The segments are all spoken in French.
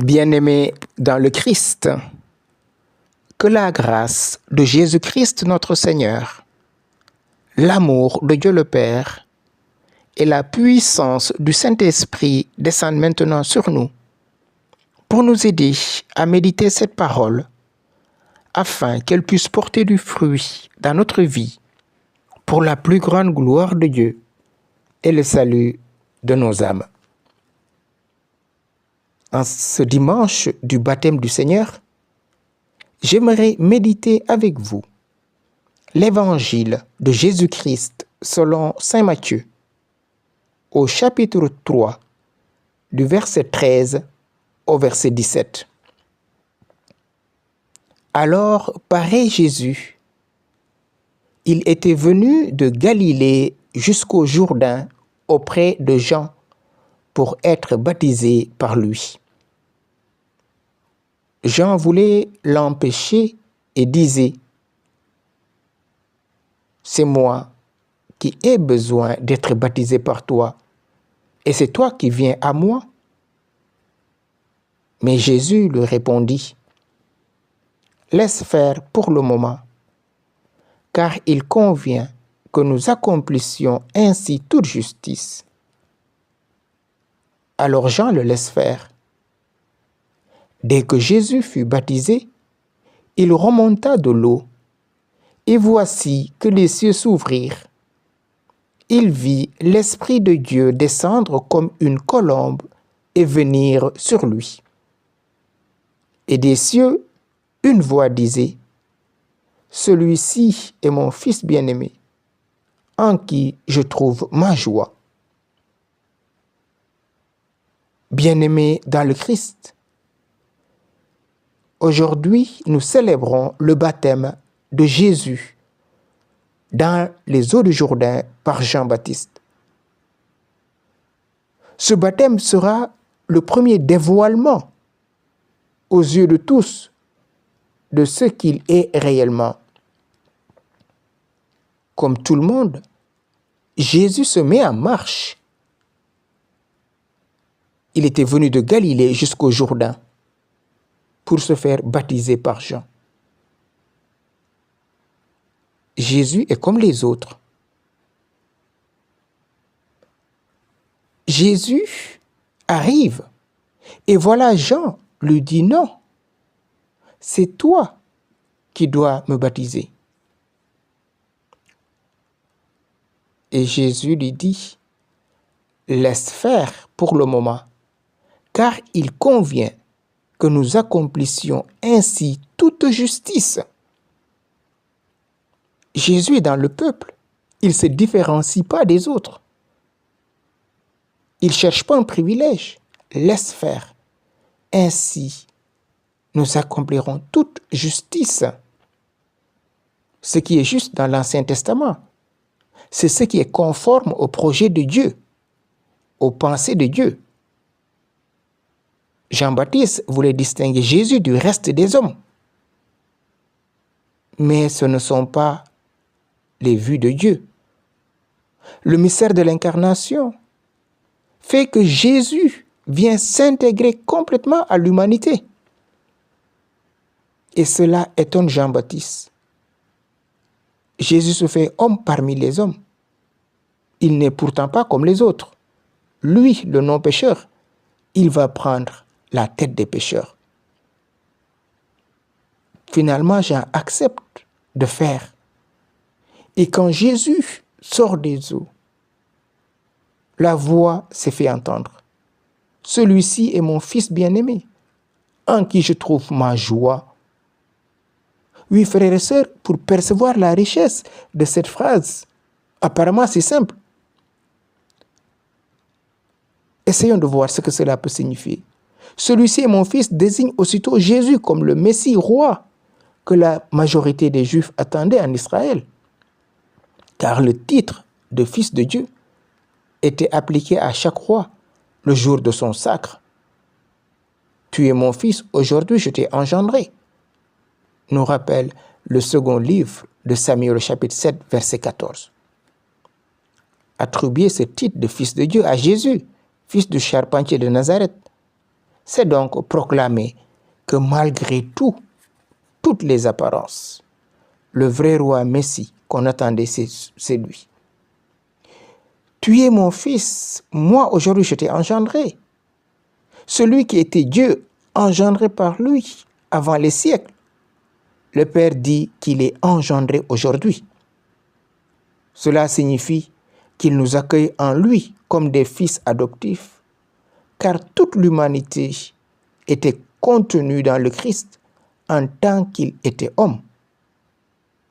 Bien-aimés dans le Christ, que la grâce de Jésus-Christ notre Seigneur, l'amour de Dieu le Père et la puissance du Saint-Esprit descendent maintenant sur nous pour nous aider à méditer cette parole afin qu'elle puisse porter du fruit dans notre vie pour la plus grande gloire de Dieu et le salut de nos âmes. En ce dimanche du baptême du Seigneur, j'aimerais méditer avec vous l'évangile de Jésus-Christ selon saint Matthieu, au chapitre 3, du verset 13 au verset 17. Alors paraît Jésus. Il était venu de Galilée jusqu'au Jourdain auprès de Jean pour être baptisé par lui. Jean voulait l'empêcher et disait : « C'est moi qui ai besoin d'être baptisé par toi, et c'est toi qui viens à moi ?» Mais Jésus lui répondit : « Laisse faire pour le moment, car il convient que nous accomplissions ainsi toute justice. » Alors Jean le laisse faire. Dès que Jésus fut baptisé, il remonta de l'eau, et voici que les cieux s'ouvrirent. Il vit l'Esprit de Dieu descendre comme une colombe et venir sur lui. Et des cieux, une voix disait : « Celui-ci est mon Fils bien-aimé, en qui je trouve ma joie. » Bien-aimés dans le Christ, aujourd'hui nous célébrons le baptême de Jésus dans les eaux du Jourdain par Jean-Baptiste. Ce baptême sera le premier dévoilement aux yeux de tous de ce qu'il est réellement. Comme tout le monde, Jésus se met en marche. Il était venu de Galilée jusqu'au Jourdain pour se faire baptiser par Jean. Jésus est comme les autres. Jésus arrive et voilà Jean lui dit : « Non, c'est toi qui dois me baptiser. » Et Jésus lui dit : « Laisse faire pour le moment, car il convient que nous accomplissions ainsi toute justice. » Jésus est dans le peuple. Il ne se différencie pas des autres. Il ne cherche pas un privilège. Laisse faire. Ainsi, nous accomplirons toute justice. Ce qui est juste dans l'Ancien Testament, c'est ce qui est conforme au projet de Dieu, aux pensées de Dieu. Jean-Baptiste voulait distinguer Jésus du reste des hommes. Mais ce ne sont pas les vues de Dieu. Le mystère de l'incarnation fait que Jésus vient s'intégrer complètement à l'humanité. Et cela étonne Jean-Baptiste. Jésus se fait homme parmi les hommes. Il n'est pourtant pas comme les autres. Lui, le non-pécheur, il va prendre la tête des pécheurs. Finalement, Jean accepte de faire. Et quand Jésus sort des eaux, la voix s'est fait entendre. « Celui-ci est mon Fils bien-aimé, en qui je trouve ma joie. » Oui, frères et sœurs, pour percevoir la richesse de cette phrase, apparemment c'est simple. Essayons de voir ce que cela peut signifier. Celui-ci est mon Fils désigne aussitôt Jésus comme le Messie roi que la majorité des Juifs attendaient en Israël. Car le titre de Fils de Dieu était appliqué à chaque roi le jour de son sacre. « Tu es mon Fils, aujourd'hui je t'ai engendré », nous rappelle le second livre de Samuel, chapitre 7, verset 14. Attribuer ce titre de Fils de Dieu à Jésus, fils du charpentier de Nazareth, C'est donc proclamer que malgré tout, toutes les apparences, le vrai roi Messie qu'on attendait, c'est lui. Tu es mon fils, moi aujourd'hui je t'ai engendré. Celui qui était Dieu, engendré par lui avant les siècles. Le Père dit qu'il est engendré aujourd'hui. Cela signifie qu'il nous accueille en lui comme des fils adoptifs, car toute l'humanité était contenue dans le Christ en tant qu'il était homme.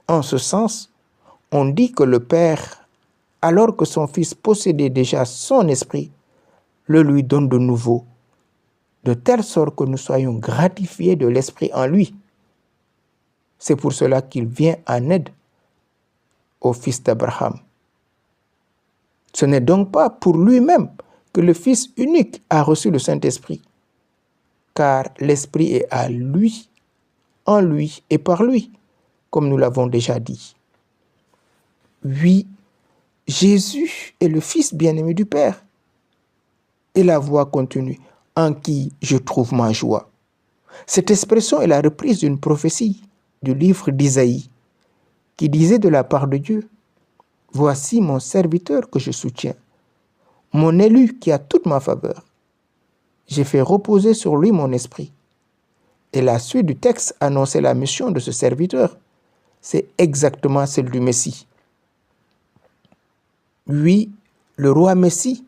En ce sens, on dit que le Père, alors que son Fils possédait déjà son esprit, le lui donne de nouveau, de telle sorte que nous soyons gratifiés de l'esprit en lui. C'est pour cela qu'il vient en aide au fils d'Abraham. Ce n'est donc pas pour lui-même que le Fils unique a reçu le Saint-Esprit, car l'Esprit est à lui, en lui et par lui, comme nous l'avons déjà dit. Oui, Jésus est le Fils bien-aimé du Père, et la voix continue, en qui je trouve ma joie. Cette expression est la reprise d'une prophétie du livre d'Isaïe, qui disait de la part de Dieu, « Voici mon serviteur que je soutiens, mon élu qui a toute ma faveur. J'ai fait reposer sur lui mon esprit. » Et la suite du texte annonçait la mission de ce serviteur. C'est exactement celle du Messie. Oui, le roi Messie.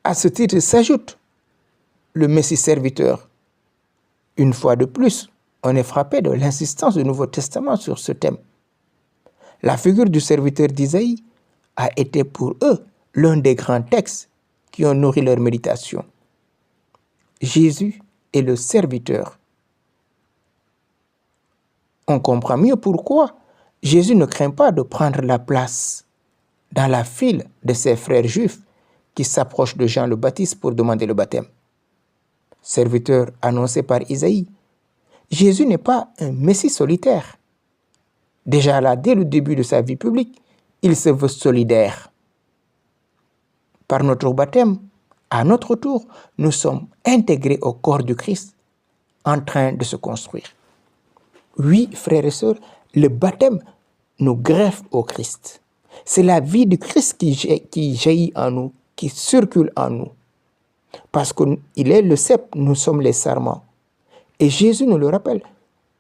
À ce titre s'ajoute le Messie serviteur. Une fois de plus, on est frappé de l'insistance du Nouveau Testament sur ce thème. La figure du serviteur d'Isaïe a été pour eux l'un des grands textes qui ont nourri leur méditation. Jésus est le serviteur. On comprend mieux pourquoi Jésus ne craint pas de prendre la place dans la file de ses frères juifs qui s'approchent de Jean le Baptiste pour demander le baptême. Serviteur annoncé par Isaïe, Jésus n'est pas un Messie solitaire. Déjà là, dès le début de sa vie publique, il se veut solidaire. Par notre baptême, à notre tour, nous sommes intégrés au corps du Christ, en train de se construire. Oui, frères et sœurs, le baptême nous greffe au Christ. C'est la vie du Christ qui jaillit en nous, qui circule en nous. Parce qu'il est le cep, nous sommes les sarments. Et Jésus nous le rappelle,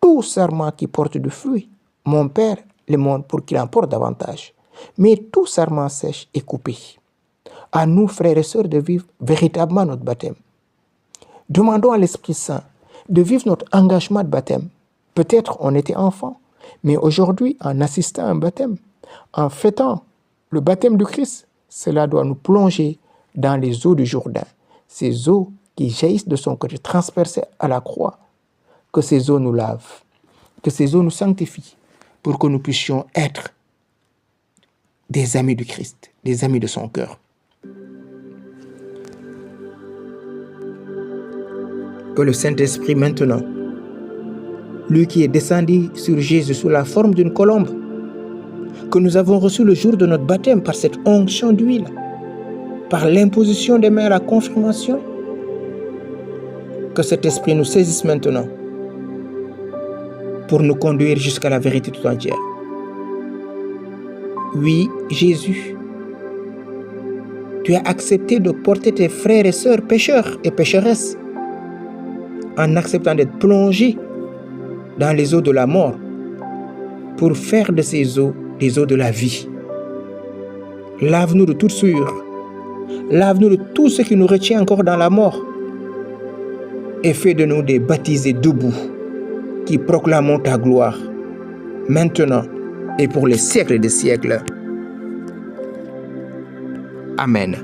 tout sarment qui porte du fruit, mon Père le montre pour qu'il en porte davantage. Mais tout sarment sèche est coupé. À nous, frères et sœurs, de vivre véritablement notre baptême. Demandons à l'Esprit Saint de vivre notre engagement de baptême. Peut-être on était enfant, mais aujourd'hui, en assistant à un baptême, en fêtant le baptême du Christ, cela doit nous plonger dans les eaux du Jourdain, ces eaux qui jaillissent de son côté transpercé à la croix. Que ces eaux nous lavent, que ces eaux nous sanctifient, pour que nous puissions être des amis du Christ, des amis de son cœur. Que le Saint-Esprit maintenant, lui qui est descendu sur Jésus sous la forme d'une colombe, que nous avons reçu le jour de notre baptême par cette onction d'huile, par l'imposition des mains à la confirmation, que cet esprit nous saisisse maintenant pour nous conduire jusqu'à la vérité tout entière. Oui, Jésus, tu as accepté de porter tes frères et sœurs pécheurs et pécheresses en acceptant d'être plongés dans les eaux de la mort pour faire de ces eaux des eaux de la vie. Lave-nous de toute souillure, lave-nous de tout ce qui nous retient encore dans la mort et fais de nous des baptisés debout qui proclamons ta gloire maintenant et pour les siècles des siècles. Amen.